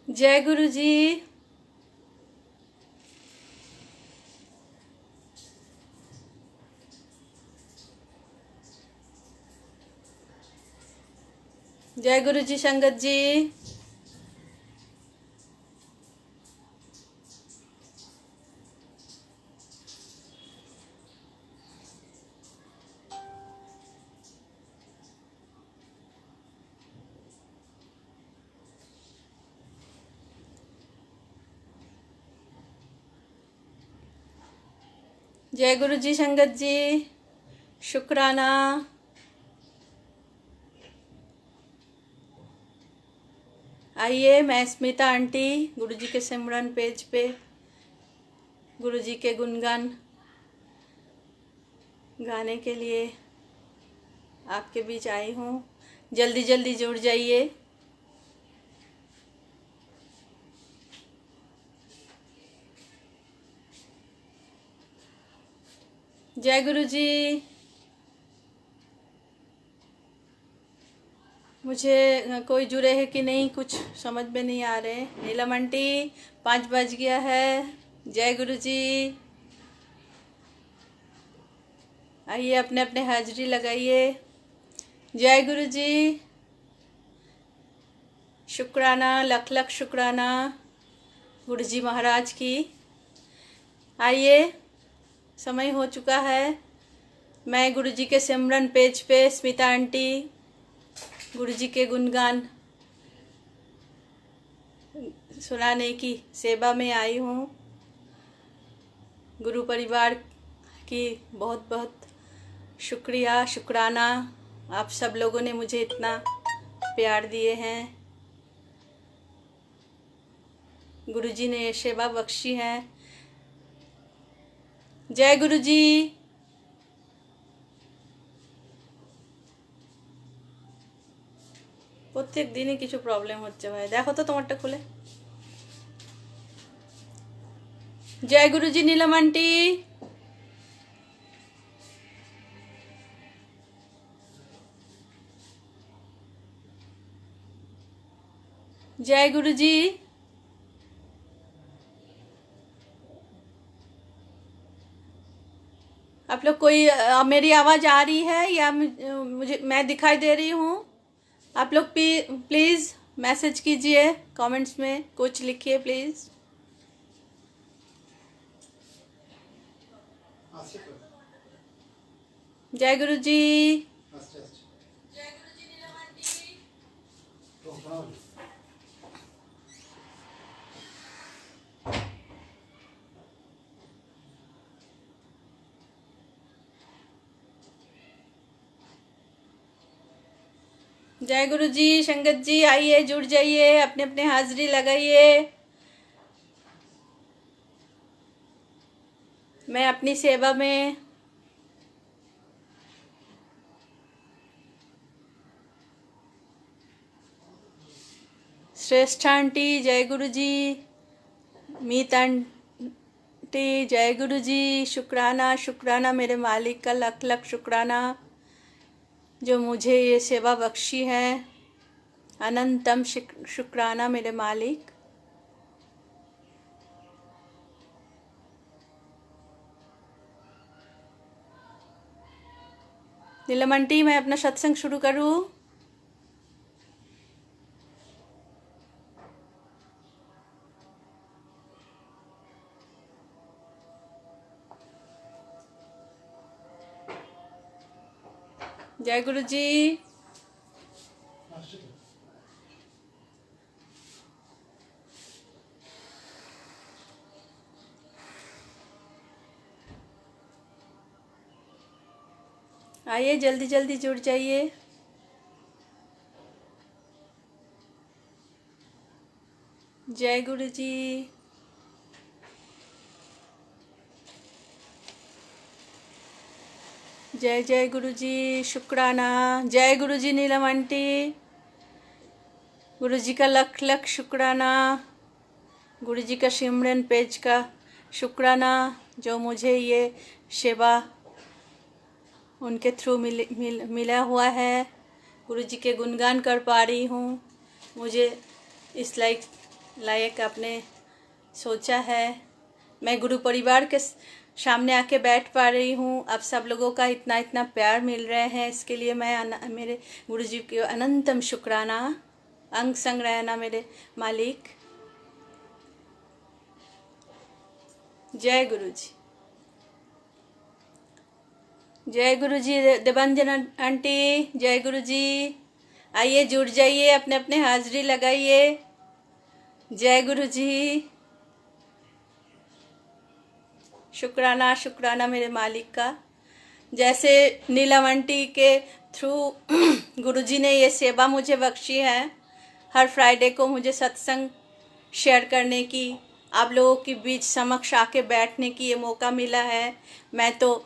जय गुरु जी। जय गुरु जी संगत जी। जय गुरु जी संगत जी। शुक्राना। आइए, मैं स्मिता आंटी गुरु जी के सिमरन पेज पे गुरु जी के गुणगान गाने के लिए आपके बीच आई हूँ। जल्दी जल्दी जुड़ जाइए। जय गुरु जी। मुझे कोई जुड़े है कि नहीं कुछ समझ में नहीं आ रहे। नीलम आंटी 5 बज गया है। जय गुरु जी। आइए, अपने अपने हाजिरी लगाइए। जय गुरु जी। शुक्राना, लख लख शुक्राना गुरु जी महाराज की। आइए, समय हो चुका है। मैं गुरु जी के सिमरन पेज पे स्मिता आंटी गुरु जी के गुणगान सुनाने की सेवा में आई हूँ। गुरु परिवार की बहुत बहुत शुक्रिया, शुक्राना। आप सब लोगों ने मुझे इतना प्यार दिए हैं। गुरु जी ने ये सेवा बख्शी है। जय गुरु जी। প্রত্যেক দিনই কিছু প্রবলেম হচ্ছে ভাই, দেখো তো তোমারটা খুলে। जय गुरु जी नीलम आंटी। जय गुरु जी। आप लोग कोई मेरी आवाज आ रही है या मुझे मैं दिखाई दे रही हूँ? आप लोग प्लीज मैसेज कीजिए, कमेंट्स में कुछ लिखिए प्लीज। जय गुरु जी। जय गुरु जी संगत जी। आइए, जुड़ जाइए, अपने अपने हाजिरी लगाइए। मैं अपनी सेवा में श्रेष्ठ आंटी जय गुरु जी, मीत आंटी जय गुरु जी। शुक्राना, शुक्राना मेरे मालिक का लख लख शुक्राना जो मुझे ये सेवा बख्शी है। अनंतम शुक्राना मेरे मालिक। नीलम आंटी, मैं अपना सत्संग शुरू करूँ? जय गुरु जी। आइए, जल्दी जल्दी जुड़ जाइए। जय गुरु जी। जय जय गुरु जी। शुक्राना। जय गुरु जी नीलम आंटी। गुरु जी का लख लख शुक्राना। गुरु जी का सिमरन पेज का शुक्राना जो मुझे ये सेवा उनके थ्रू मिला हुआ है। गुरु जी के गुणगान कर पा रही हूँ। मुझे इस लायक लायक आपने सोचा है। मैं गुरु परिवार के सामने आके बैठ पा रही हूँ। आप सब लोगों का इतना इतना प्यार मिल रहे हैं, इसके लिए मैं मेरे गुरु जी की अनंतम शुक्राना। अंग संग रहना मेरे मालिक। जय गुरु जी, जय गुरु जी। देवांजना आंटी, जय गुरु जी। आइए जुड़ जाइए, अपने अपने हाजिरी लगाइए। जय गुरु जी। शुक्राना शुक्राना मेरे मालिक का। जैसे नीलम आंटी के थ्रू गुरुजी ने ये सेवा मुझे बख्शी है, हर फ्राइडे को मुझे सत्संग शेयर करने की, आप लोगों के बीच समक्ष आके बैठने की ये मौका मिला है। मैं तो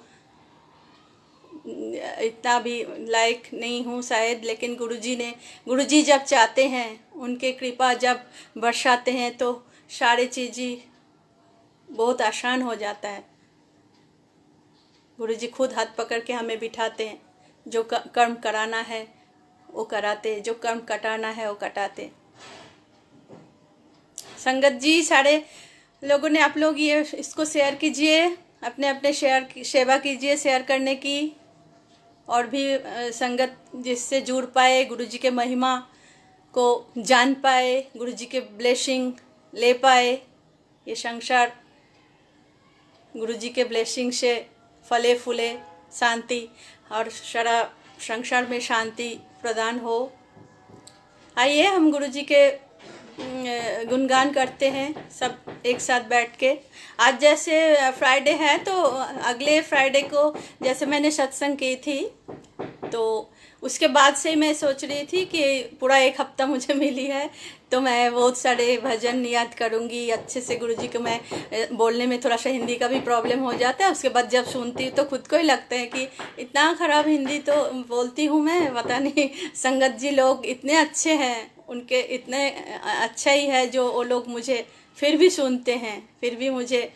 इतना भी लायक नहीं हूँ शायद, लेकिन गुरुजी जब चाहते हैं, उनके कृपा जब बरसाते हैं तो सारी चीज़ें बहुत आसान हो जाता है। गुरुजी खुद हाथ पकड़ के हमें बिठाते हैं। जो कर्म कराना है वो कराते, जो कर्म कटाना है वो कटाते। संगत जी, सारे लोगों ने, आप लोग ये इसको शेयर कीजिए, अपने अपने सेवा कीजिए शेयर करने की, और भी संगत जिससे जुड़ पाए, गुरुजी के महिमा को जान पाए, गुरुजी के ब्लेसिंग ले पाए। ये संसार गुरुजी के ब्लेसिंग से फले फूले, शांति और सारा संसार में शांति प्रदान हो। आइए हम गुरुजी के गुणगान करते हैं सब एक साथ बैठ के। आज जैसे फ्राइडे है तो अगले फ्राइडे को जैसे मैंने सत्संग की थी, तो उसके बाद से मैं सोच रही थी कि पूरा एक हफ्ता मुझे मिली है तो मैं बहुत सारे भजन याद करूँगी अच्छे से। गुरुजी को मैं बोलने में थोड़ा सा हिंदी का भी प्रॉब्लम हो जाता है, उसके बाद जब सुनती हूँ तो खुद को ही लगता है कि इतना ख़राब हिंदी तो बोलती हूँ मैं, पता नहीं। संगत जी लोग इतने अच्छे हैं, उनके इतने अच्छा ही है जो वो लोग मुझे फिर भी सुनते हैं, फिर भी मुझे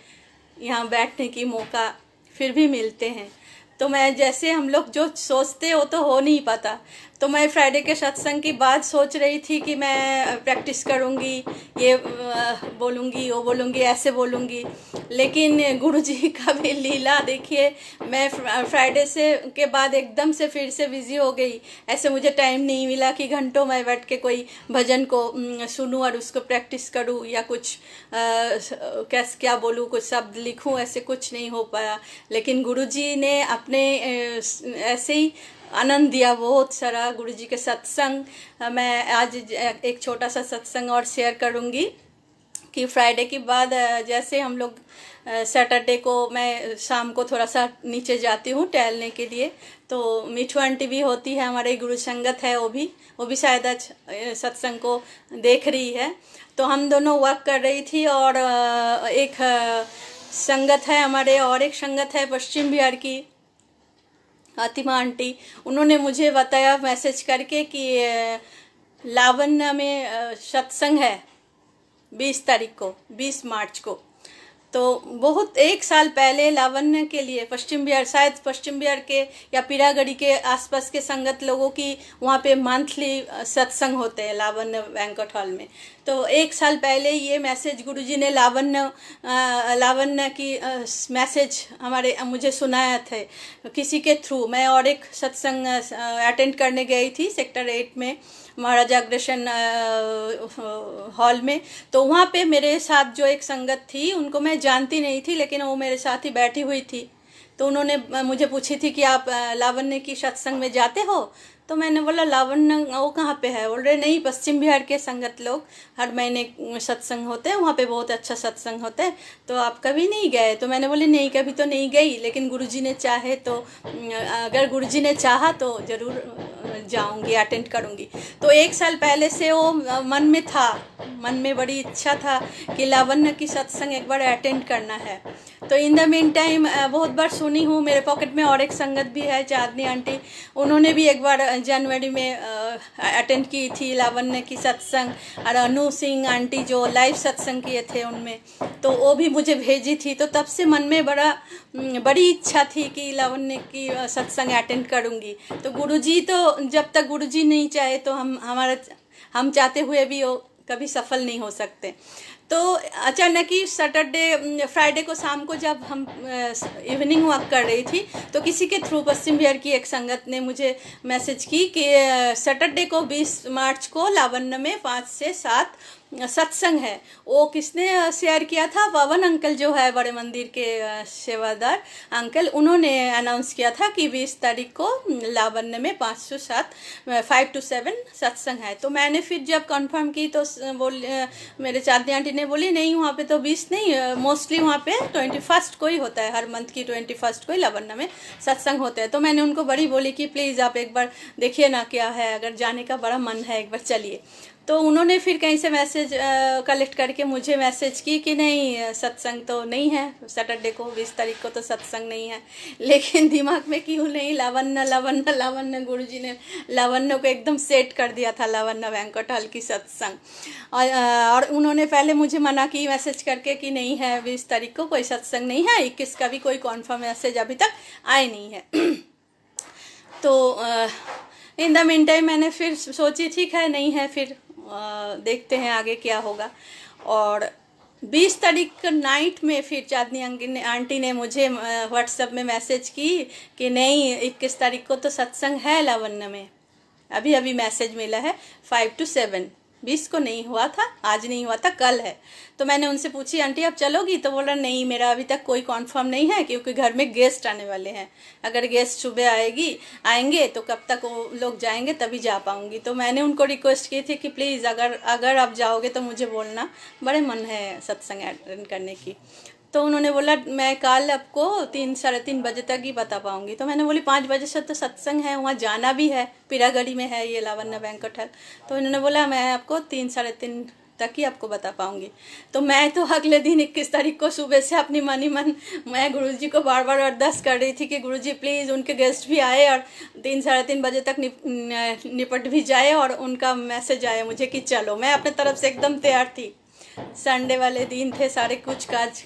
यहाँ बैठने की मौका फिर भी मिलते हैं। तो मैं जैसे हम लोग जो सोचते हो तो हो नहीं पाता। तो मैं फ्राइडे के सत्संग की बात सोच रही थी कि मैं प्रैक्टिस करूँगी, ये बोलूँगी, वो बोलूँगी, ऐसे बोलूँगी, लेकिन गुरुजी का भी लीला देखिए। मैं फ्राइडे से के बाद एकदम से फिर से बिज़ी हो गई। ऐसे मुझे टाइम नहीं मिला कि घंटों मैं बैठ के कोई भजन को सुनूं और उसको प्रैक्टिस करूं या कुछ कैसे क्या बोलूं, कुछ शब्द लिखूं, ऐसे कुछ नहीं हो पाया। लेकिन गुरुजी ने अपने ऐसे ही आनंद दिया बहुत सारा। गुरुजी के सत्संग मैं आज एक छोटा सा सत्संग और शेयर करूंगी कि फ्राइडे के बाद जैसे हम लोग सैटरडे को मैं शाम को थोड़ा सा नीचे जाती हूँ टहलने के लिए, तो मिठू आंटी भी होती है, हमारे गुरु संगत है, वो भी शायद आज सत्संग को देख रही है। तो हम दोनों वॉक कर रही थी और एक संगत है हमारे, और एक संगत है पश्चिम बिहार की फातिमा आंटी, उन्होंने मुझे बताया मैसेज करके कि लावण्य में सत्संग है 20 तारीख को, 20 मार्च को। तो बहुत एक साल पहले लावण्य के लिए पश्चिम बिहार, शायद पश्चिम बिहार के या पीरागढ़ी के आसपास के संगत लोगों की वहाँ पे मंथली सत्संग होते हैं लावण्य बैंक्वेट हॉल में। तो एक साल पहले ये मैसेज गुरुजी ने लावण्य की मैसेज मुझे सुनाया थे किसी के थ्रू। मैं और एक सत्संग अटेंड करने गई थी सेक्टर 8 में, महाराजा अग्रसेन हॉल में। तो वहाँ पे मेरे साथ जो एक संगत थी, उनको मैं जानती नहीं थी, लेकिन वो मेरे साथ ही बैठी हुई थी। तो उन्होंने मुझे पूछी थी कि आप लावण्य की सत्संग में जाते हो? तो मैंने बोला लावण्य वो कहाँ पे है? बोल रहे नहीं, पश्चिम बिहार के संगत लोग हर महीने सत्संग होते हैं, वहाँ पे बहुत अच्छा सत्संग होता है, तो आप कभी नहीं गए? तो मैंने बोली नहीं, कभी तो नहीं गई, लेकिन गुरुजी ने चाहे तो, अगर गुरुजी ने चाहा तो ज़रूर जाऊंगी, अटेंड करूंगी। तो एक साल पहले से वो मन में था, मन में बड़ी इच्छा था कि लावण्य की सत्संग एक बार अटेंड करना है। तो इन द मीन टाइम बहुत बार सुनी हूँ। मेरे पॉकेट में और एक संगत भी है चांदनी आंटी, उन्होंने भी एक बार जनवरी में अटेंड की थी लावण्य की सत्संग, और अनु सिंह आंटी जो लाइव सत्संग किए थे उनमें, तो वो भी मुझे भेजी थी। तो तब से मन में बड़ी इच्छा थी कि लावण्य की सत्संग अटेंड करूँगी। तो गुरुजी तो जब तक गुरुजी नहीं चाहे तो हम चाहते हुए भी वो कभी सफल नहीं हो सकते। तो अचानक ही सैटरडे फ्राइडे को शाम को जब हम इवनिंग वॉक कर रही थी तो किसी के थ्रू पश्चिम बिहार की एक संगत ने मुझे मैसेज की कि सैटरडे को 20 मार्च को लावण्य में 5 से 7 सत्संग है। वो किसने शेयर किया था? पवन अंकल जो है बड़े मंदिर के सेवादार अंकल, उन्होंने अनाउंस किया था कि 20 तारीख को लावण्य में 5 से 7 सत्संग है। तो मैंने फिर जब कंफर्म की तो मेरे चांदनी आंटी ने बोली नहीं वहाँ पे तो 20 नहीं, मोस्टली वहाँ पे 21 को ही होता है, हर मंथ की 21 को ही लावण्य में सत्संग होते हैं। तो मैंने उनको बड़ी बोली कि प्लीज़ आप एक बार देखिए ना क्या है, अगर जाने का बड़ा मन है एक बार चलिए। तो उन्होंने फिर कहीं से मैसेज कलेक्ट करके मुझे मैसेज की कि नहीं सत्संग तो नहीं है सैटरडे को, 20 तारीख को तो सत्संग नहीं है। लेकिन दिमाग में क्यों नहीं लावण्य लावण्य लावण्य, गुरुजी ने लावण्य को एकदम सेट कर दिया था, लावण्य बैंक्वेट हॉल की सत्संग। और उन्होंने पहले मुझे मना की मैसेज करके कि नहीं है 20 तारीख को कोई सत्संग नहीं है, 21 का भी कोई कॉन्फर्म मैसेज अभी तक आए नहीं है। तो इन द मीन टाइम मैंने फिर सोची ठीक है नहीं है, फिर देखते हैं आगे क्या होगा। और 20 तारीख नाइट में फिर चांदनी आंटी ने मुझे व्हाट्सएप में मैसेज की कि नहीं 21 तारीख को तो सत्संग है लावण्य में, अभी अभी मैसेज मिला है 5 to 7। 20 को नहीं हुआ था, आज नहीं हुआ था, कल है। तो मैंने उनसे पूछी आंटी आप चलोगी? तो बोला नहीं मेरा अभी तक कोई कंफर्म नहीं है क्योंकि घर में गेस्ट आने वाले हैं, अगर गेस्ट सुबह आएंगे तो कब तक वो लोग जाएंगे तभी जा पाऊंगी। तो मैंने उनको रिक्वेस्ट की थी कि प्लीज़ अगर आप जाओगे तो मुझे बोलना, बड़े मन है सत्संग अटेंड करने की। तो उन्होंने बोला मैं कल आपको 3 साढ़े 3 बजे तक ही बता पाऊंगी। तो मैंने बोली 5 बजे से तो सत्संग है, वहाँ जाना भी है, पीरागढ़ी में है ये लावण्य बैंक्वेट हॉल। तो इन्होंने बोला मैं आपको 3 साढ़े 3 तक ही आपको बता पाऊंगी। तो मैं तो अगले दिन 21 तारीख को सुबह से अपनी मन मैं गुरुजी को बार बार अरदास कर रही थी कि गुरुजी प्लीज़ उनके गेस्ट भी आए और 3 साढ़े 3 बजे तक निपट भी जाए और उनका मैसेज आए मुझे कि चलो। मैं अपने तरफ से एकदम तैयार थी। संडे वाले दिन थे, सारे कुछ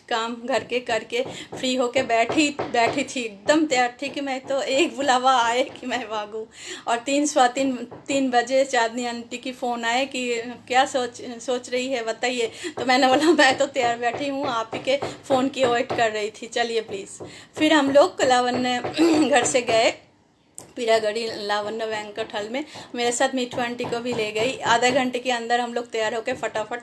काम घर के करके फ्री होके बैठी थी, एकदम तैयार थी कि मैं तो एक बुलावा आए कि मैं भागूं। और 3 बजे चांदनी आंटी की फ़ोन आए कि क्या सोच रही है बताइए। तो मैंने बोला मैं तो तैयार बैठी हूँ, आप ही के फ़ोन की वेट कर रही थी, चलिए प्लीज़। फिर हम लोग लावण्य घर से गए पीरागढ़ी लावण्य बैंक्वेट हॉल में, मेरे साथ मिठू आंटी को भी ले गई। आधा घंटे के अंदर हम लोग तैयार होकर फटाफट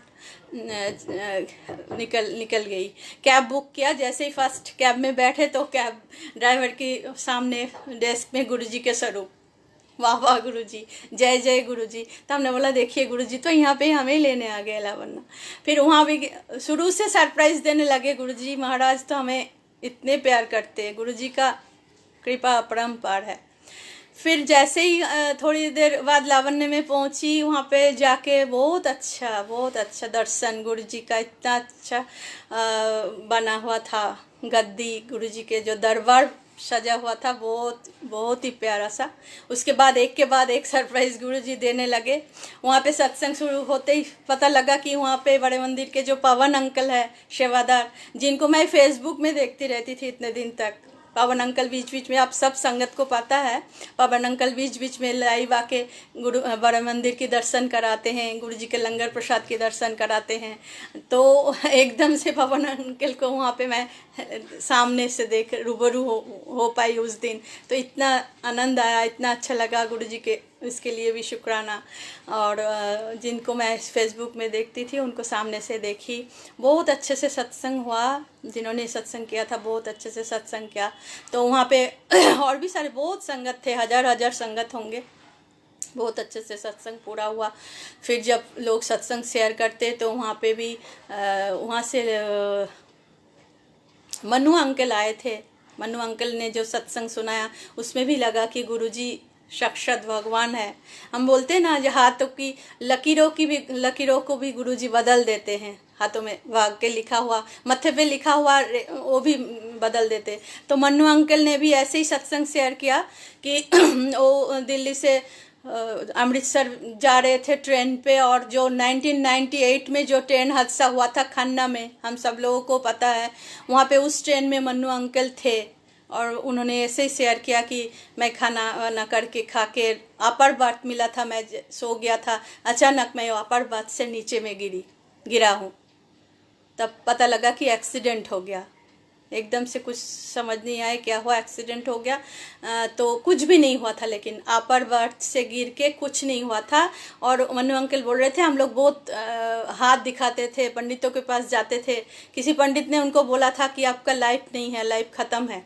निकल गई। कैब बुक किया, जैसे ही फर्स्ट कैब में बैठे तो कैब ड्राइवर के सामने डेस्क में गुरुजी के स्वरूप, वाह वाह गुरुजी, जय जय गुरुजी। तो हमने बोला देखिए गुरुजी तो यहाँ पे हमें लेने आ गए लावण्य। फिर वहाँ भी शुरू से सरप्राइज़ देने लगे गुरुजी महाराज, तो हमें इतने प्यार करते हैं, गुरुजी का कृपा अपरंपार है। फिर जैसे ही थोड़ी देर बाद लावण्य में पहुंची, वहाँ पे जाके बहुत अच्छा दर्शन, गुरुजी का इतना अच्छा बना हुआ था गद्दी, गुरुजी के जो दरबार सजा हुआ था बहुत ही प्यारा सा। उसके बाद एक सरप्राइज़ गुरुजी देने लगे। वहाँ पे सत्संग शुरू होते ही पता लगा कि वहाँ पे बड़े मंदिर के जो पवन अंकल है सेवादार, जिनको मैं फेसबुक में देखती रहती थी इतने दिन तक, पवन अंकल बीच में, आप सब संगत को पता है, पवन अंकल बीच में लाइव आके बड़े मंदिर के दर्शन कराते हैं, गुरुजी के लंगर प्रसाद के दर्शन कराते हैं। तो एकदम से पवन अंकल को वहाँ पे मैं सामने से देख रूबरू हो पाई उस दिन। तो इतना आनंद आया, इतना अच्छा लगा गुरुजी के, इसके लिए भी शुक्राना। और जिनको मैं फेसबुक में देखती थी उनको सामने से देखी। बहुत अच्छे से सत्संग हुआ, जिन्होंने सत्संग किया था बहुत अच्छे से सत्संग किया। तो वहाँ पे और भी सारे बहुत संगत थे, हजार संगत होंगे। बहुत अच्छे से सत्संग पूरा हुआ। फिर जब लोग सत्संग शेयर करते तो वहाँ पे भी वहाँ से मनु अंकल आए थे। मनु अंकल ने जो सत्संग सुनाया उसमें भी लगा कि गुरुजी साक्षात भगवान है। हम बोलते हैं ना, जो हाथों की लकीरों को भी गुरुजी बदल देते हैं, हाथों में भाग के लिखा हुआ, मत्थे पे लिखा हुआ वो भी बदल देते। तो मन्नू अंकल ने भी ऐसे ही सत्संग शेयर किया कि वो दिल्ली से अमृतसर जा रहे थे ट्रेन पे, और जो 1998 में जो ट्रेन हादसा हुआ था खन्ना में, हम सब लोगों को पता है, वहाँ पे उस ट्रेन में मन्नू अंकल थे। और उन्होंने ऐसे ही शेयर किया कि मैं खाना वाना करके खा के अपर बर्थ मिला था, मैं सो गया था, अचानक मैं अपर बर्थ से नीचे में गिरा हूँ। तब पता लगा कि एक्सीडेंट हो गया। एकदम से कुछ समझ नहीं आया क्या हुआ, एक्सीडेंट हो गया। तो कुछ भी नहीं हुआ था, लेकिन अपर बर्थ से गिर के कुछ नहीं हुआ था। और मनु अंकल बोल रहे थे, हम लोग बहुत हाथ दिखाते थे, पंडितों के पास जाते थे। किसी पंडित ने उनको बोला था कि आपका लाइफ नहीं है, लाइफ ख़त्म है,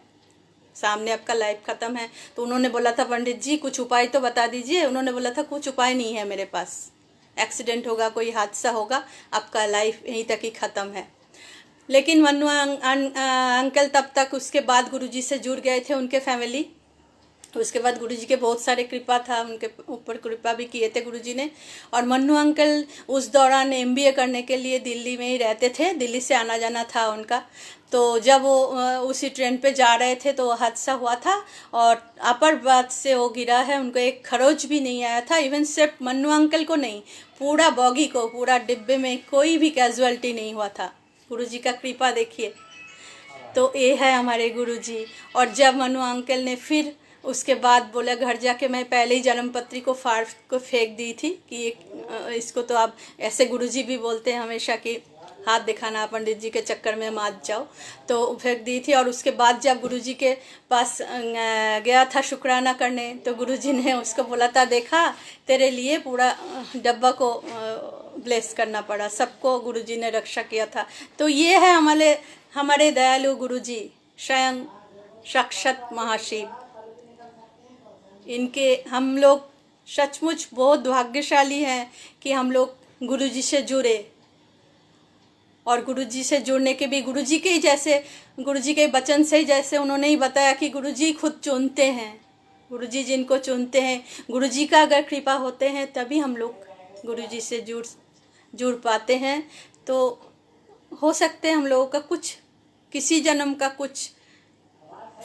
सामने आपका लाइफ ख़त्म है। तो उन्होंने बोला था, पंडित जी कुछ उपाय तो बता दीजिए। उन्होंने बोला था कुछ उपाय नहीं है मेरे पास, एक्सीडेंट होगा, कोई हादसा होगा, आपका लाइफ यहीं तक ही ख़त्म है। लेकिन मन्नू अंकल तब तक उसके बाद गुरुजी से जुड़ गए थे, उनके फैमिली। उसके बाद गुरुजी के बहुत सारे कृपा था, उनके ऊपर कृपा भी किए थे गुरुजी ने। और मन्नू अंकल उस दौरान MBA करने के लिए दिल्ली में ही रहते थे, दिल्ली से आना जाना था उनका। तो जब वो उसी ट्रेन पे जा रहे थे तो हादसा हुआ था और अपर बर्थ से वो गिरा है। उनको एक खरोच भी नहीं आया था, इवन सिर्फ मन्नू अंकल को नहीं, पूरा बॉगी को, पूरा डिब्बे में कोई भी कैजुअलिटी नहीं हुआ था। गुरुजी का कृपा देखिए। तो ये है हमारे गुरुजी। और जब मनु अंकल ने फिर उसके बाद बोला, घर जाके मैं पहले ही जन्मपत्री को फाड़ को फेंक दी थी कि इसको तो आप, ऐसे गुरुजी भी बोलते हैं हमेशा कि हाथ दिखाना, पंडित जी के चक्कर में मत जाओ, तो फेंक दी थी। और उसके बाद जब गुरुजी के पास गया था शुक्राना करने, तो गुरुजी ने उसको बोला था, देखा तेरे लिए पूरा डब्बा को ब्लेस करना पड़ा, सबको गुरुजी ने रक्षा किया था। तो ये है हमारे दयालु गुरुजी, स्वयं साक्षात महाशिव। इनके हम लोग सचमुच बहुत भाग्यशाली हैं कि हम लोग गुरुजी से जुड़े। और गुरुजी से जुड़ने के भी गुरुजी के ही जैसे, गुरुजी के वचन से ही, जैसे उन्होंने ही बताया कि गुरुजी खुद चुनते हैं, गुरुजी जिनको चुनते हैं, गुरुजी का अगर कृपा होते हैं तभी हम लोग गुरुजी से जुड़ पाते हैं। तो हो सकते हैं हम लोगों का कुछ, किसी जन्म का कुछ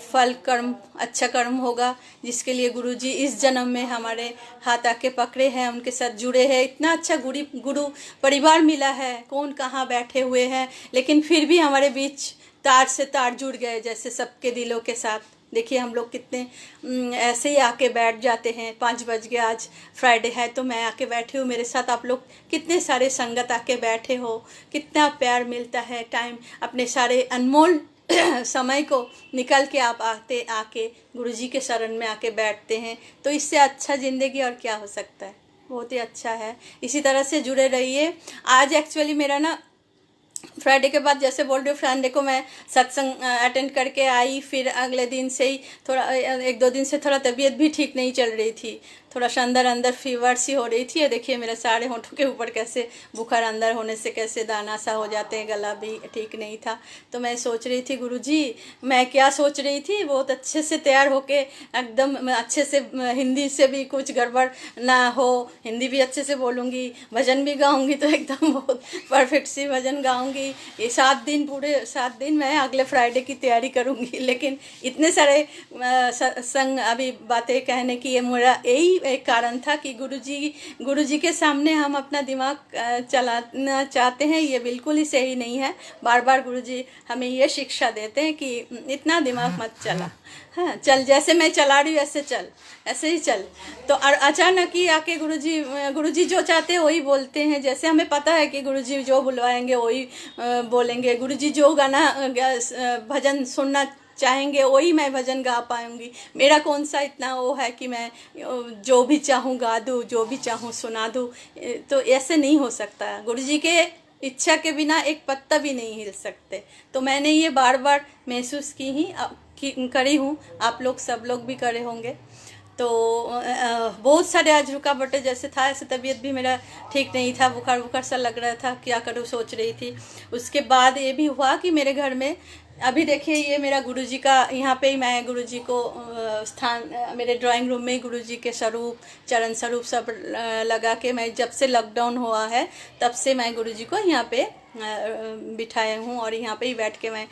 फल कर्म, अच्छा कर्म होगा, जिसके लिए गुरुजी इस जन्म में हमारे हाथ आके पकड़े हैं, उनके साथ जुड़े हैं। इतना अच्छा गुरु परिवार मिला है, कौन कहाँ बैठे हुए हैं, लेकिन फिर भी हमारे बीच तार से तार जुड़ गए, जैसे सबके दिलों के साथ। देखिए हम लोग कितने ऐसे ही आके बैठ जाते हैं। 5 बज गया, आज फ्राइडे है तो मैं आके बैठी हूँ, मेरे साथ आप लोग कितने सारे संगत आके बैठे हो, कितना प्यार मिलता है। टाइम, अपने सारे अनमोल समय को निकल के आप आके गुरुजी के शरण में आके बैठते हैं। तो इससे अच्छा ज़िंदगी और क्या हो सकता है, बहुत ही अच्छा है। इसी तरह से जुड़े रहिए। आज एक्चुअली मेरा ना फ्राइडे के बाद, जैसे बोल रही हूँ, फ्राइडे को मैं सत्संग अटेंड करके आई, फिर अगले दिन से ही थोड़ा 1-2 दिन से थोड़ा तबीयत भी ठीक नहीं चल रही थी, थोड़ा सा अंदर फीवर सी हो रही थी। देखिए मेरे सारे होंठों के ऊपर कैसे बुखार, अंदर होने से कैसे दाना सा हो जाते हैं, गला भी ठीक नहीं था। तो मैं सोच रही थी, गुरुजी मैं क्या सोच रही थी, बहुत अच्छे से तैयार होके एकदम अच्छे से, हिंदी से भी कुछ गड़बड़ ना हो, हिंदी भी अच्छे से बोलूँगी, भजन भी गाऊँगी, तो एकदम बहुत परफेक्ट सी भजन गाऊँगी। ये 7 दिन, पूरे 7 दिन मैं अगले फ्राइडे की तैयारी करूँगी। लेकिन इतने सारे संग अभी बातें कहने की, ये मेरा यही एक कारण था कि गुरुजी के सामने हम अपना दिमाग चलाना चाहते हैं, ये बिल्कुल ही सही नहीं है। बार बार गुरुजी हमें ये शिक्षा देते हैं कि इतना दिमाग मत चला, हाँ चल, जैसे मैं चला रही हूँ ऐसे चल, ऐसे ही चल। तो अचानक ही आके गुरुजी जो चाहते हैं वही बोलते हैं। जैसे हमें पता है कि गुरुजी जो बुलवाएंगे वही बोलेंगे, गुरुजी जो गाना भजन सुनना चाहेंगे वही मैं भजन गा पाऊँगी। मेरा कौन सा इतना वो है कि मैं जो भी चाहूँ गा दूँ, जो भी चाहूँ सुना दूँ। तो ऐसे नहीं हो सकता, गुरुजी के इच्छा के बिना एक पत्ता भी नहीं हिल सकते। तो मैंने ये बार बार महसूस करी हूँ, आप लोग सब लोग भी करे होंगे। तो बहुत सारे आज रुकावटें, जैसे था ऐसे तबीयत भी मेरा ठीक नहीं था, बुखार सा लग रहा था, क्या करूँ सोच रही थी। उसके बाद ये भी हुआ कि मेरे घर में अभी देखिए, ये मेरा गुरुजी का, यहाँ पे ही मैं गुरुजी को स्थान, मेरे ड्राइंग रूम में गुरुजी के स्वरूप, चरण स्वरूप सब लगा के, मैं जब से लॉकडाउन हुआ है तब से मैं गुरुजी को यहाँ पे बिठाए हूँ और यहाँ पे ही बैठ के मैं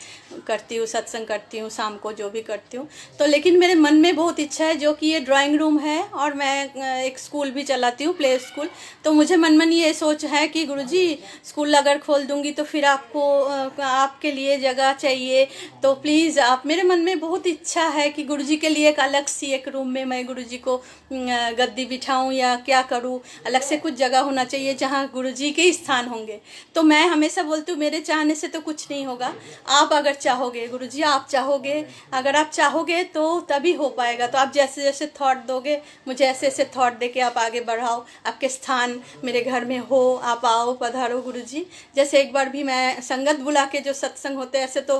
करती हूँ, सत्संग करती हूँ, शाम को जो भी करती हूँ। तो लेकिन मेरे मन में बहुत इच्छा है, जो कि ये ड्राइंग रूम है और मैं एक स्कूल भी चलाती हूँ, प्ले स्कूल। तो मुझे मन में ये सोच है कि गुरुजी स्कूल अगर खोल दूँगी तो फिर आपको, आपके लिए जगह चाहिए, लिए। तो प्लीज़ आप, मेरे मन में बहुत इच्छा है कि गुरुजी के लिए एक अलग सी एक रूम में मैं गुरुजी को गद्दी बिठाऊं या क्या करूं, अलग से कुछ जगह होना चाहिए जहां गुरुजी के स्थान होंगे। तो मैं हमेशा बोलती हूँ मेरे चाहने से तो कुछ नहीं होगा, आप अगर चाहोगे गुरुजी, आप चाहोगे, अगर आप चाहोगे तो तभी हो पाएगा। तो आप जैसे जैसे थॉट दोगे मुझे, ऐसे ऐसे थॉट दे के आप आगे बढ़ाओ, आपके स्थान मेरे घर में हो, आप आओ पधारो गुरुजी। जैसे एक बार भी मैं संगत बुला के जो सत्संग होते हैं, ऐसे तो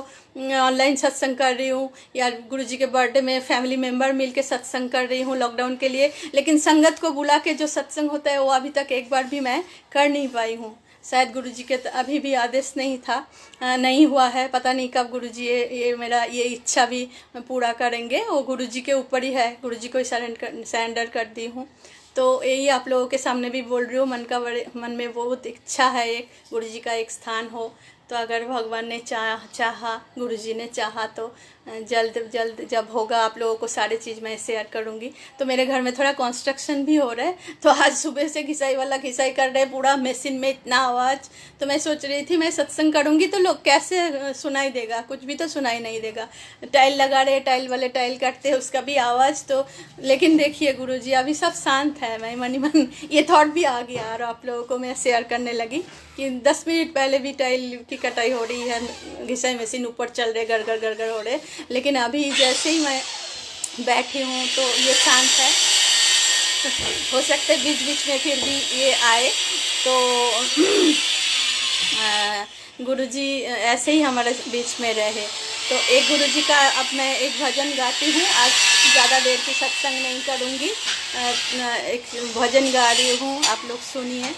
ऑनलाइन सत्संग कर रही हूँ या गुरुजी के बर्थडे में फैमिली मेम्बर मिल के सत्संग कर रही हूँ लॉकडाउन के लिए, लेकिन संगत को बुला के जो सत्संग होता है वो अभी तक एक बार भी मैं कर नहीं पाई हूँ। शायद गुरुजी के अभी भी आदेश नहीं था, नहीं हुआ है, पता नहीं कब गुरुजी ये मेरा ये इच्छा भी पूरा करेंगे, वो गुरुजी के ऊपर ही है। गुरुजी को सरेंडर कर दी हूँ। तो यही आप लोगों के सामने भी बोल रही हूँ, मन में बहुत इच्छा है एक गुरुजी का एक स्थान हो। तो अगर भगवान ने चाहा, गुरुजी ने चाहा तो जल्द जब होगा आप लोगों को सारी चीज़ मैं शेयर करूँगी। तो मेरे घर में थोड़ा कंस्ट्रक्शन भी हो रहा है, तो आज सुबह से घिसाई वाला घिसाई कर रहे, पूरा मशीन में इतना आवाज़। तो मैं सोच रही थी मैं सत्संग करूँगी तो लोग कैसे सुनाई देगा, कुछ भी तो सुनाई नहीं देगा। टाइल लगा रहे, टाइल वाले टाइल करते हैं, उसका भी आवाज़। तो लेकिन देखिए गुरुजी अभी सब शांत है। मैं मन ये थॉट भी आ गया और आप लोगों को मैं शेयर करने लगी कि 10 मिनट पहले भी टाइल की कटाई हो रही है, घिसाई मशीन ऊपर चल रहे, गड़गड़ हो रहे, लेकिन अभी जैसे ही मैं बैठी हूँ तो ये शांत है। हो सकता है बीच बीच में फिर भी ये आए। तो गुरुजी ऐसे ही हमारे बीच में रहे। तो एक गुरुजी का अब मैं एक भजन गाती हूँ। आज ज़्यादा देर की सत्संग नहीं करूँगी, एक भजन गा रही हूँ, आप लोग सुनिए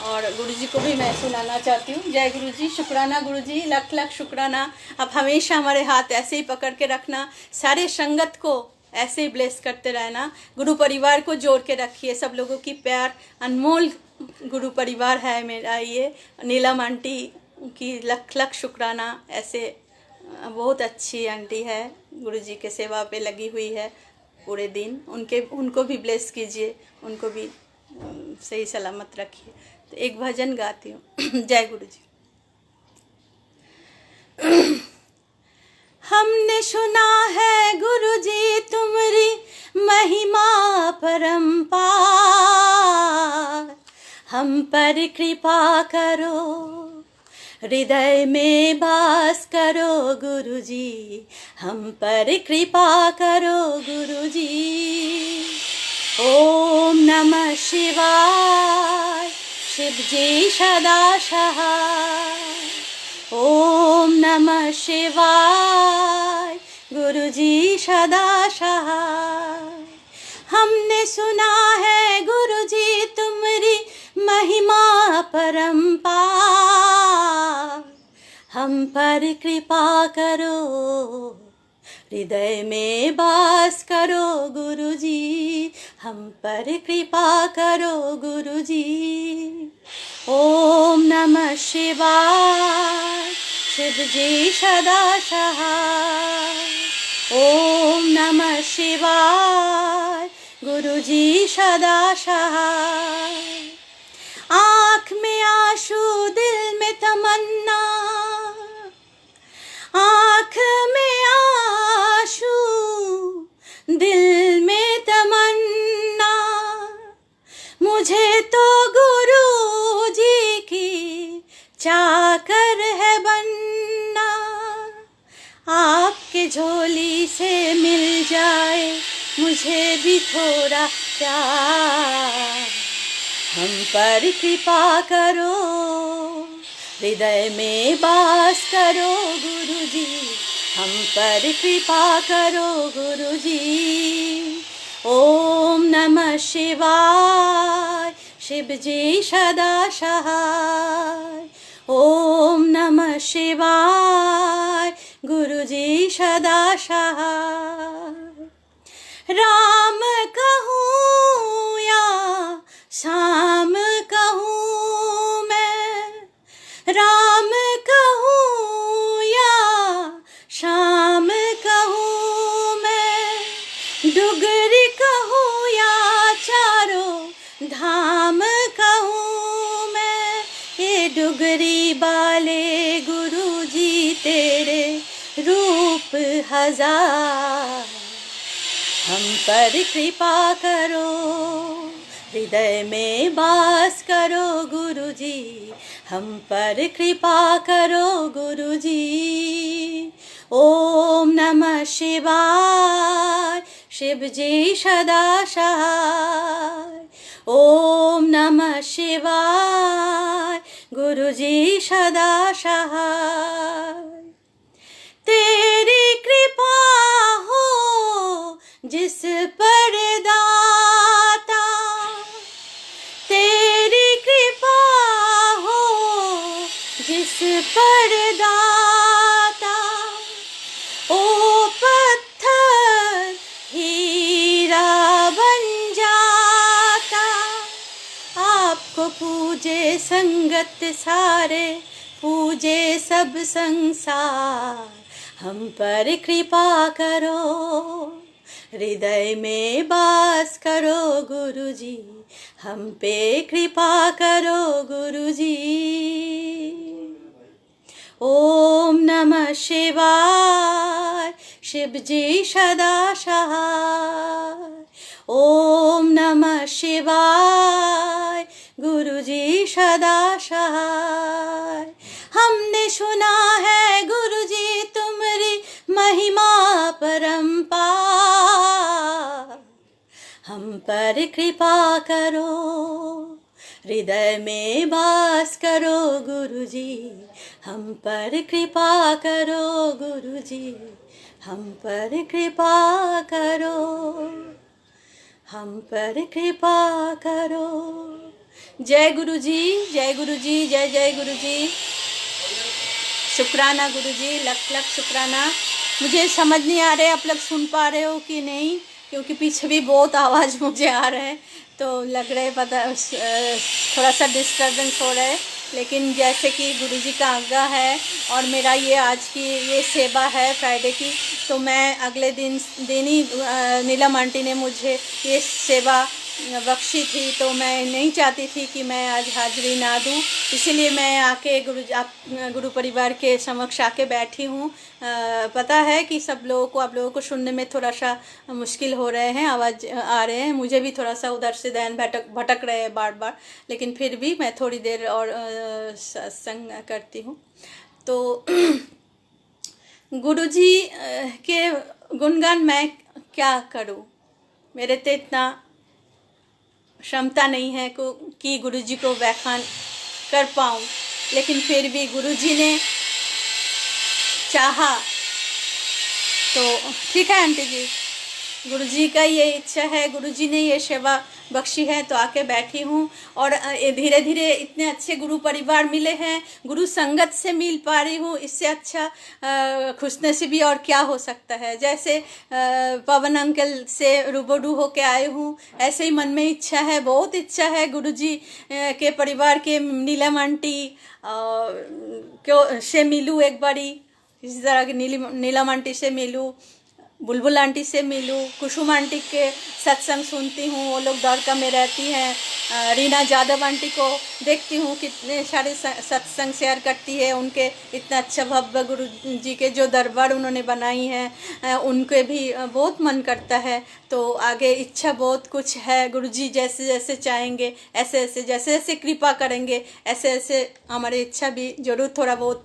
और गुरुजी को भी मैं सुनाना चाहती हूँ। जय गुरुजी, शुक्राना गुरुजी, लख लख शुक्राना। आप हमेशा हमारे हाथ ऐसे ही पकड़ के रखना, सारे संगत को ऐसे ही ब्लेस करते रहना, गुरु परिवार को जोड़ के रखिए। सब लोगों की प्यार अनमोल गुरु परिवार है मेरा। ये नीलम आंटी की लख लख शुक्राना। ऐसे बहुत अच्छी आंटी है, गुरुजी के सेवा पे लगी हुई है पूरे दिन। उनको भी ब्लेस कीजिए, उनको भी सही सलामत रखिए। तो एक भजन गाती हूँ। जय गुरुजी। हमने सुना है गुरुजी तुम्हारी महिमा परम्पार, हम पर कृपा करो, हृदय में वास करो गुरुजी, हम पर कृपा करो गुरुजी। ओम नमः शिवाय, शिव जी सदा सहाय। ओम नमः शिवाय, गुरुजी सदा सहाय। हमने सुना है गुरुजी तुम्हारी महिमा परम्पार, हम पर कृपा करो, हृदय में वास करो गुरुजी, हम पर कृपा करो गुरुजी। ओम नमः शिवाय, शिव जी सदा सहाय। ओम नमः शिवाय, गुरुजी सदा सहाय। आँख में आंसू, दिल में तमन्ना, आँख में आंसू, दिल में तमन्ना, मुझे तो गुरु जी की चाकर है बनना। आपके झोली से मिल जाए मुझे भी थोड़ा प्यार, हम पर कृपा करो, हृदय में वास करो गुरुजी, हम पर कृपा करो गुरुजी। ओम नमः शिवाय, शिव जी सदा सहाय। ओम नमः शिवाय, गुरुजी सदा सहाय। राम कहूँ या श्याम कहूँ मैं, राम कहूँ या श्याम कहूँ मैं, डुगरी कहूँ या चारों धाम कहूँ मैं। ये डुगरी वाले गुरुजी तेरे हजार, हम पर कृपा करो, हृदय में वास करो गुरुजी, हम पर कृपा करो गुरुजी। ओम नमः शिवाय, शिव जी सदा सहाय। ओम नमः शिवाय, गुरुजी सदा सहाय। तेरी कृपा हो जिस पर दाता, तेरी कृपा हो जिस पर दाता, ओ पत्थर हीरा बन जाता। आपको पूजे संगत सारे, पूजे सब संसार, हम पर कृपा करो, हृदय में वास करो गुरुजी, हम पे कृपा करो गुरुजी। ओम नमः शिवाय, शिव जी सदा सहाय। ओम नमः शिवाय, गुरुजी सदा सहाय। हमने सुना है गुरुजी तुम्हारी महिमा परंपार, हम पर कृपा करो, हृदय में वास करो गुरुजी, हम पर कृपा करो गुरुजी, हम पर कृपा करो, हम पर कृपा करो। जय गुरुजी, जय गुरुजी, जय जय गुरुजी। शुक्राना गुरुजी, लख लख शुक्राना। मुझे समझ नहीं आ रहे आप लोग सुन पा रहे हो कि नहीं, क्योंकि पीछे भी बहुत आवाज़ मुझे आ रहा है, तो लग रहा है पता थोड़ा सा डिस्टर्बेंस हो रहा है। लेकिन जैसे कि गुरुजी का आज्ञा है और मेरा ये आज की ये सेवा है फ्राइडे की, तो मैं अगले दिन ही नीलम आंटी ने मुझे ये सेवा बख्शी थी, तो मैं नहीं चाहती थी कि मैं आज हाजिरी ना दूं, इसीलिए मैं आके गुरु परिवार के समक्ष आके बैठी हूँ। पता है कि सब लोगों को, आप लोगों को सुनने में थोड़ा सा मुश्किल हो रहे हैं, आवाज़ आ रहे हैं, मुझे भी थोड़ा सा उधर से ध्यान भटक रहे हैं बार बार, लेकिन फिर भी मैं थोड़ी देर और सत्संग करती हूँ। तो गुरुजी के गुणगान मैं क्या करूँ, मेरे तो इतना क्षमता नहीं है कि गुरुजी को व्याख्यान कर पाऊँ, लेकिन फिर भी गुरुजी ने चाहा तो ठीक है आंटी जी, गुरुजी का ये इच्छा है, गुरुजी ने ये सेवा बख्शी है, तो आके बैठी हूँ। और धीरे धीरे इतने अच्छे गुरु परिवार मिले हैं, गुरु संगत से मिल पा रही हूँ, इससे अच्छा खुशनसीबी और क्या हो सकता है। जैसे पवन अंकल से रूबरू होके आए हूँ, ऐसे ही मन में इच्छा है, बहुत इच्छा है गुरुजी के परिवार के नीलम आंटी क्यों से मिलूँ एक बारी, इसी तरह की नीलम आंटी से मिलूँ, बुलबुल आंटी से मिलूँ, कुसुम आंटी के सत्संग सुनती हूँ, वो लोग द्वारका में रहती हैं। रीना यादव आंटी को देखती हूँ, कितने सारे सत्संग शेयर करती है, उनके इतना अच्छा भव्य गुरु जी के जो दरबार उन्होंने बनाई हैं, उनके भी बहुत मन करता है। तो आगे इच्छा बहुत कुछ है, गुरु जी जैसे जैसे चाहेंगे, ऐसे ऐसे जैसे जैसे कृपा करेंगे, ऐसे ऐसे हमारी इच्छा भी जरूर थोड़ा बहुत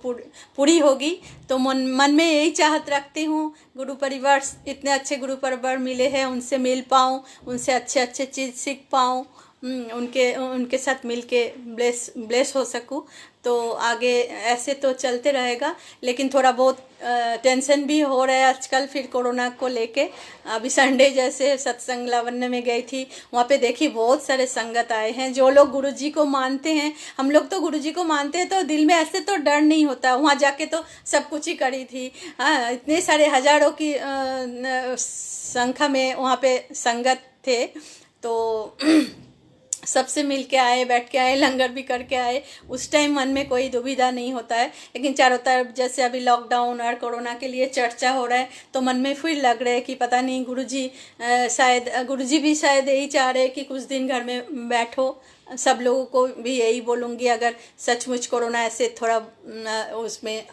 पूरी होगी। तो मन में यही चाहत रखती हूँ, गुरु परिवार, इतने अच्छे गुरु परिवार मिले हैं, उनसे मिल पाऊँ, उनसे अच्छे अच्छे चीज़ सीख पाऊँ, उनके साथ मिल के ब्लेस हो सकूँ। तो आगे ऐसे तो चलते रहेगा, लेकिन थोड़ा बहुत टेंशन भी हो रहा है आजकल, फिर कोरोना को लेके। अभी संडे जैसे सत्संग लावण्य में गई थी, वहाँ पे देखी बहुत सारे संगत आए हैं जो लोग गुरुजी को मानते हैं। हम लोग तो गुरुजी को मानते हैं तो दिल में ऐसे तो डर नहीं होता, वहाँ जाके तो सब कुछ ही करी थी। इतने सारे हजारों की संख्या में वहाँ पे संगत थे, तो सबसे मिल के आए, बैठ के आए, लंगर भी करके आए। उस टाइम मन में कोई दुविधा नहीं होता है, लेकिन चारों तरफ जैसे अभी लॉकडाउन और कोरोना के लिए चर्चा हो रहा है, तो मन में फिर लग रहा है कि पता नहीं गुरुजी गुरुजी भी शायद यही चाह रहे हैं कि कुछ दिन घर में बैठो। सब लोगों को भी यही बोलूँगी, अगर सचमुच कोरोना ऐसे थोड़ा उसमें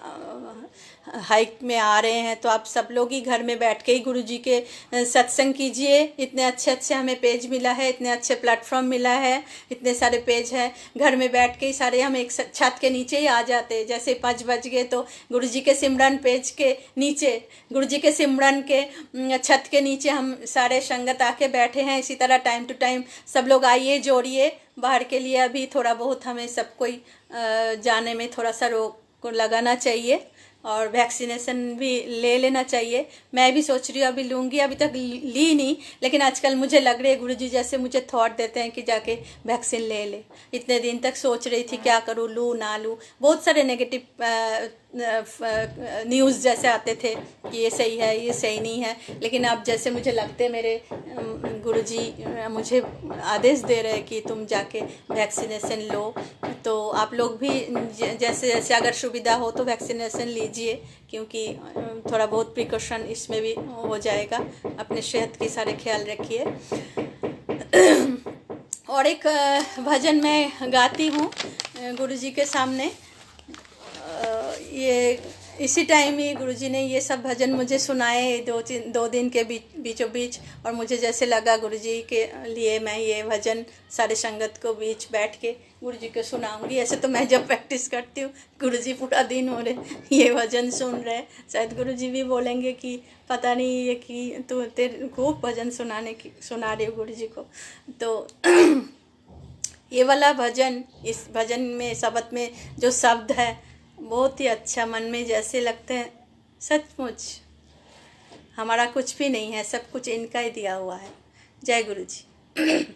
हाइक में आ रहे हैं, तो आप सब लोग ही घर में बैठ के ही गुरुजी के सत्संग कीजिए। इतने अच्छे अच्छे हमें पेज मिला है, इतने अच्छे प्लेटफॉर्म मिला है, इतने सारे पेज हैं, घर में बैठ के ही सारे हम एक छत के नीचे ही आ जाते हैं। जैसे 5 बज गए तो गुरुजी के सिमरन पेज के नीचे, गुरुजी के सिमरन के छत के नीचे हम सारे संगत आके बैठे हैं। इसी तरह टाइम टू टाइम सब लोग आइए, जोड़िए। बाहर के लिए अभी थोड़ा बहुत हमें सब कोई जाने में थोड़ा सा रोक लगाना चाहिए और वैक्सीनेशन भी ले लेना चाहिए। मैं भी सोच रही हूँ अभी लूँगी, अभी तक ली नहीं, लेकिन आजकल मुझे लग रही है गुरुजी जैसे मुझे थॉट देते हैं कि जाके वैक्सीन ले ले। इतने दिन तक सोच रही थी क्या करूँ, लूँ ना लूँ, बहुत सारे नेगेटिव न्यूज़ जैसे आते थे कि ये सही है, ये सही नहीं है, लेकिन अब जैसे मुझे लगते मेरे गुरुजी मुझे आदेश दे रहे हैं कि तुम जाके वैक्सीनेशन लो। तो आप लोग भी जैसे जैसे अगर सुविधा हो तो वैक्सीनेशन लीजिए, क्योंकि थोड़ा बहुत प्रिकॉशन इसमें भी हो जाएगा। अपने सेहत की सारे ख्याल रखिए। और एक भजन मैं गाती हूँ गुरुजी के सामने। ये इसी टाइम ही गुरुजी ने ये सब भजन मुझे सुनाए 2 दिन के बीचों बीच, और मुझे जैसे लगा गुरुजी के लिए मैं ये भजन सारे संगत को बीच बैठ के गुरुजी को सुनाऊंगी। ऐसे तो मैं जब प्रैक्टिस करती हूँ गुरुजी पूरा दिन हो रहे ये भजन सुन रहे, शायद गुरुजी भी बोलेंगे कि पता नहीं ये कि तू तेरे खूब भजन सुना रही हो गुरुजी को। तो ये वाला भजन, इस भजन में शब्द में जो शब्द है बहुत ही अच्छा, मन में जैसे लगते हैं सचमुच हमारा कुछ भी नहीं है, सब कुछ इनका ही दिया हुआ है। जय गुरु जी।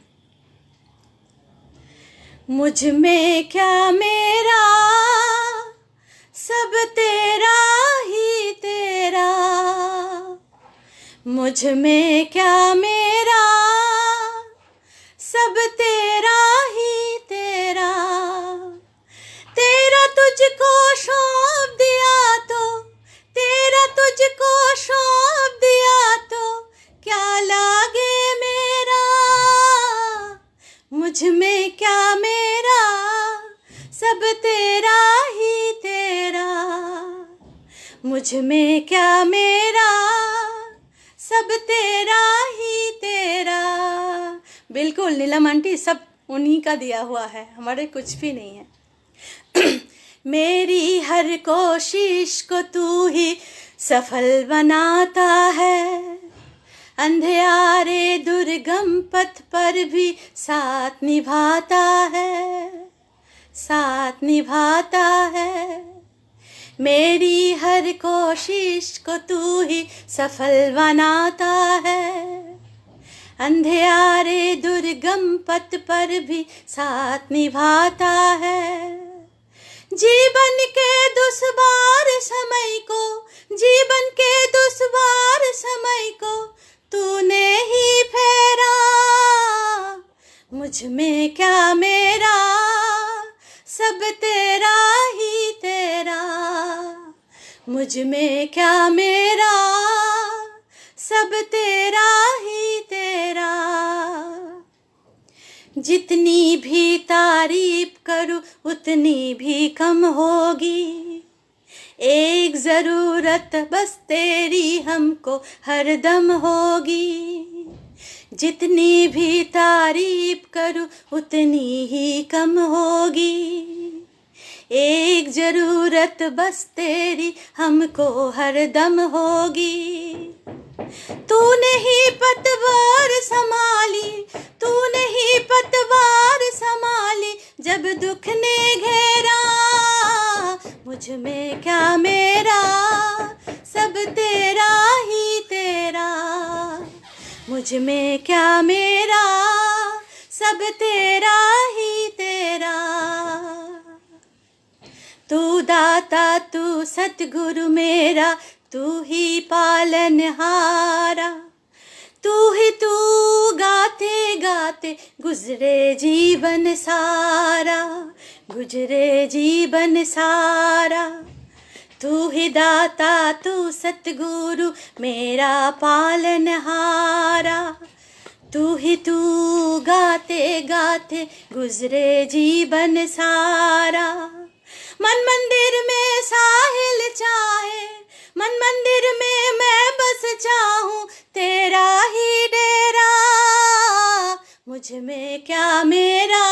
मुझ में क्या मेरा, सब तेरा ही तेरा। मुझ में क्या मेरा, सब तेरा ही तेरा। तेरा तुझको सौंप दिया तो, तेरा तुझको सौंप दिया तो क्या लागे मेरा। मुझ में क्या मेरा, सब तेरा ही तेरा। मुझ में क्या मेरा, सब तेरा ही तेरा। बिल्कुल नीलम आंटी, सब उन्हीं का दिया हुआ है, हमारे कुछ भी नहीं है। मेरी हर कोशिश को तू ही सफल बनाता है। अंधियारे दुर्गम पथ पर भी साथ निभाता है, साथ निभाता है। मेरी हर कोशिश को तू ही सफल बनाता है। अंधियारे दुर्गम पथ पर भी साथ निभाता है। जीवन के दुश्वार समय को, जीवन के दुश्वार समय को तूने ही फेरा। मुझ में क्या मेरा, सब तेरा ही तेरा। मुझ में क्या मेरा, सब तेरा ही तेरा। जितनी भी तारीफ करूं उतनी भी कम होगी। एक ज़रूरत बस तेरी हमको हरदम होगी। जितनी भी तारीफ करूं उतनी ही कम होगी। एक ज़रूरत बस तेरी हमको हरदम होगी। तूने ही पतवार संभाली, तूने ही पतवार संभाली जब दुख ने घेरा। मुझ में क्या मेरा, सब तेरा ही तेरा। मुझ में क्या मेरा, सब तेरा ही तेरा। तू दाता तू सतगुरु मेरा, तू ही पालनहारा। तू गाते गाते गुजरे जीवन सारा, गुजरे जीवन सारा। तू ही दाता तू सतगुरु मेरा पालनहारा। तू गाते गाते गुजरे जीवन सारा। मन मंदिर में साहिल चाहे, मन मंदिर में मैं बस चाहूं तेरा ही डेरा, मुझ में क्या मेरा,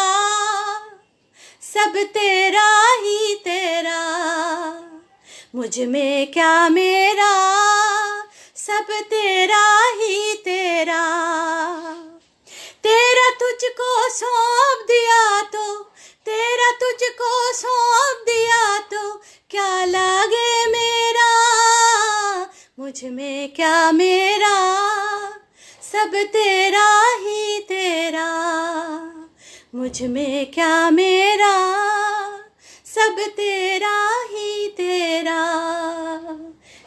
सब तेरा ही तेरा, मुझ में क्या मेरा, सब तेरा ही तेरा। तेरा तुझको सौंप दिया तो, तेरा तुझको सौंप दिया तो क्या लागे मेरा, मुझ में क्या मेरा, सब तेरा ही तेरा, मुझ में क्या मेरा, सब तेरा ही तेरा।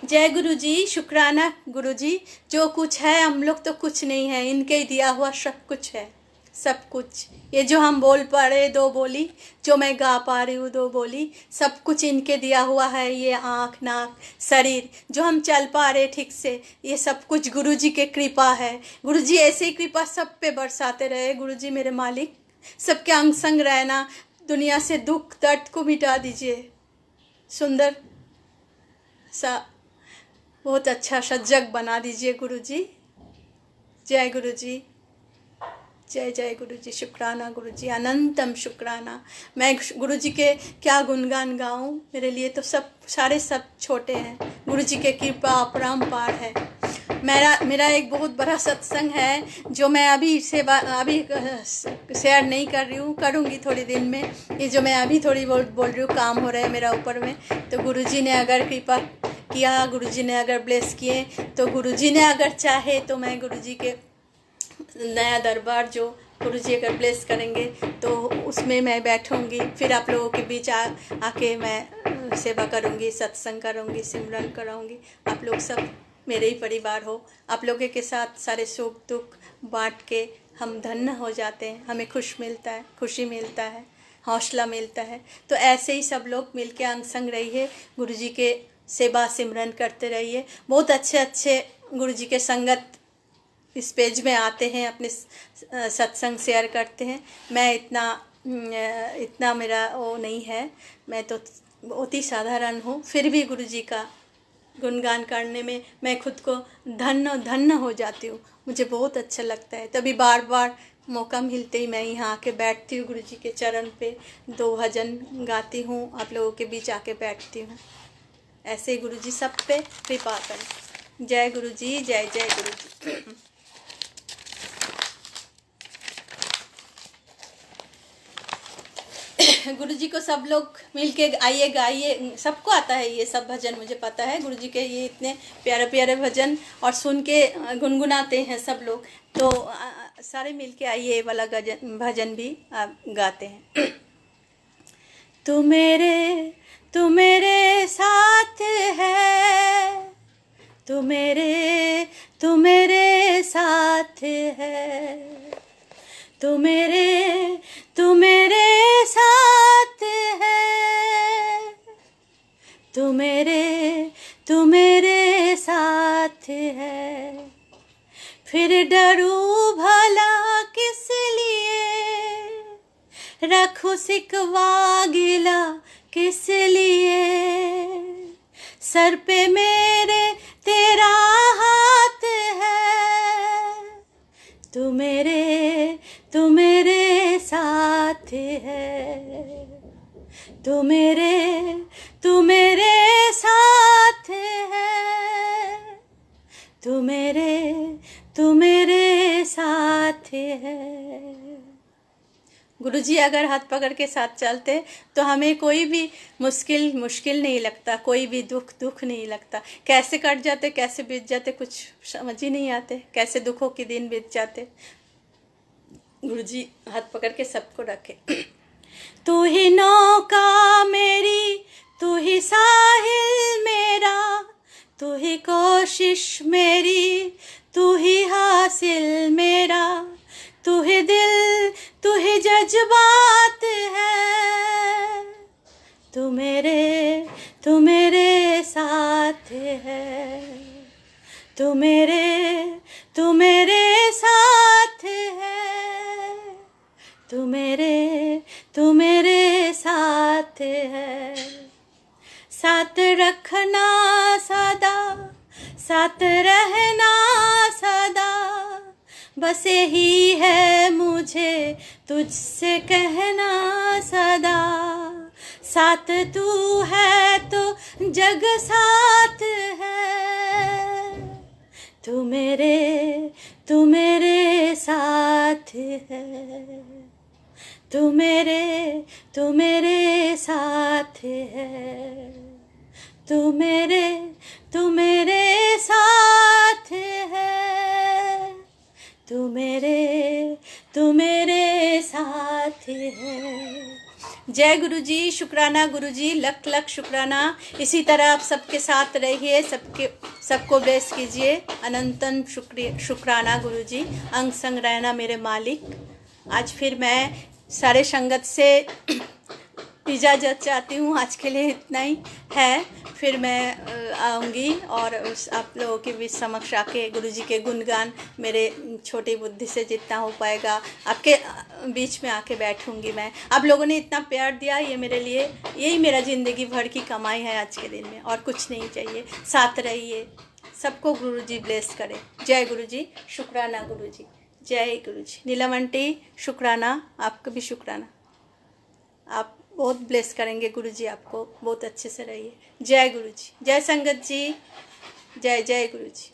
जय गुरु जी, शुक्राना गुरु जी। जो कुछ है हम लोग तो कुछ नहीं है, इनके दिया हुआ सब कुछ है, सब कुछ। ये जो हम बोल पा रहे 2 बोली, जो मैं गा पा रही हूँ 2 बोली, सब कुछ इनके दिया हुआ है। ये आँख नाक शरीर जो हम चल पा रहे ठीक से, ये सब कुछ गुरु जी के कृपा है। गुरु जी ऐसे ही कृपा सब पे बरसाते रहे। गुरु जी मेरे मालिक, सबके अंग संग रहना, दुनिया से दुख दर्द को मिटा दीजिए। सुंदर सा बहुत अच्छा सा जग बना दीजिए गुरु जी। जय गुरु जी, जय जय गुरु जी। शुक्राना गुरु जी, अनंतम शुक्राना। मैं गुरु जी के क्या गुणगान गाऊं, मेरे लिए तो सब सारे सब छोटे हैं। गुरु जी के कृपा अपरंपार है। मेरा एक बहुत बड़ा सत्संग है जो मैं अभी शेयर नहीं कर रही हूँ, करूँगी थोड़ी दिन में। ये जो मैं अभी थोड़ी बहुत बोल रही हूँ, काम हो रहा है मेरा ऊपर में। तो गुरु जी ने अगर कृपा किया, गुरु जी ने अगर ब्लेस किए, तो गुरु जी ने अगर चाहे तो मैं गुरु जी के नया दरबार जो गुरु जी अगर ब्लेस करेंगे तो उसमें मैं बैठूंगी, फिर आप लोगों के बीच आके मैं सेवा करूंगी, सत्संग करूंगी, सिमरन कराऊंगी। आप लोग सब मेरे ही परिवार हो। आप लोगों के साथ सारे सुख दुख बांट के हम धन्य हो जाते हैं, हमें खुश मिलता है, खुशी मिलता है, हौसला मिलता है। तो ऐसे ही सब लोग मिलके अंग संग रहिए, गुरु जी के सेवा सिमरन करते रहिए। बहुत अच्छे अच्छे गुरु जी के संगत इस पेज में आते हैं, अपने सत्संग शेयर करते हैं। मैं इतना मेरा वो नहीं है, मैं तो बहुत ही साधारण हूँ। फिर भी गुरु जी का गुणगान करने में मैं खुद को धन्य हो जाती हूँ, मुझे बहुत अच्छा लगता है। तभी बार बार मौका मिलते ही मैं यहाँ आके बैठती हूँ, गुरु जी के चरण पे 2 भजन गाती हूँ, आप लोगों के बीच आके बैठती हूँ। ऐसे ही गुरु जी सब पे कृपा करें। जय गुरु जी, जय जय गुरु जी। गुरु जी को सब लोग मिलके आइए, गाइए। सबको आता है ये सब भजन, मुझे पता है। गुरु जी के ये इतने प्यारे प्यारे भजन और सुन के गुनगुनाते हैं सब लोग। तो सारे मिलके आइए, ये वाला भजन भी आप गाते हैं। तू मेरे साथ है, तू मेरे साथ है, तू मेरे साथ है, तू मेरे साथ है। फिर डरूं भला किस लिए, रखूं सिकवा गिला किस लिए, सर पे मेरे तेरा हाथ है, तू मेरे साथ है, तू मेरे साथ है, तू मेरे साथ है। गुरु जी अगर हाथ पकड़ के साथ चलते तो हमें कोई भी मुश्किल नहीं लगता, कोई भी दुख नहीं लगता। कैसे कट जाते, कैसे बीत जाते, कुछ समझ ही नहीं आते, कैसे दुखों के दिन बीत जाते। गुरु जी हाथ पकड़ के सबको रखे। तू ही नौका मेरी, तू ही साहिल मेरा, तू ही कोशिश मेरी, तू ही हासिल मेरा, तू ही दिल, तू ही जज्बात है, तू मेरे साथ है, तू मेरे साथ है, तू मेरे साथ है। साथ रखना सदा साथ रहना सदा, बस यही है मुझे तुझसे कहना सदा। साथ तू है तो जग साथ है, तू मेरे साथ है, तू मेरे साथ है, तू मेरे साथ है, तू मेरे साथ है। जय गुरु जी, शुक्राना गुरु जी, लख लख शुक्राना। इसी तरह आप सबके साथ रहिए, सबको ब्लेस कीजिए। अनंतन शुक्राना गुरु जी, अंग संग रहना मेरे मालिक। आज फिर मैं सारे संगत से इजाज़त चाहती हूँ, आज के लिए इतना ही है। फिर मैं आऊँगी और आप लोगों के बीच समक्ष आके गुरु जी के गुणगान मेरे छोटी बुद्धि से जितना हो पाएगा आपके बीच में आके बैठूँगी मैं। आप लोगों ने इतना प्यार दिया, ये मेरे लिए, यही मेरा ज़िंदगी भर की कमाई है आज के दिन में, और कुछ नहीं चाहिए। साथ रहिए, सबको गुरु जी ब्लेस करें। जय गुरु जी, शुक्राना गुरु जी, जय गुरु जी। नीलम आंटी शुक्राना, आपका भी शुक्राना। आप बहुत ब्लेस करेंगे गुरु जी आपको, बहुत अच्छे से रहिए। जय गुरु जी, जय संगत जी, जय जय गुरु जी।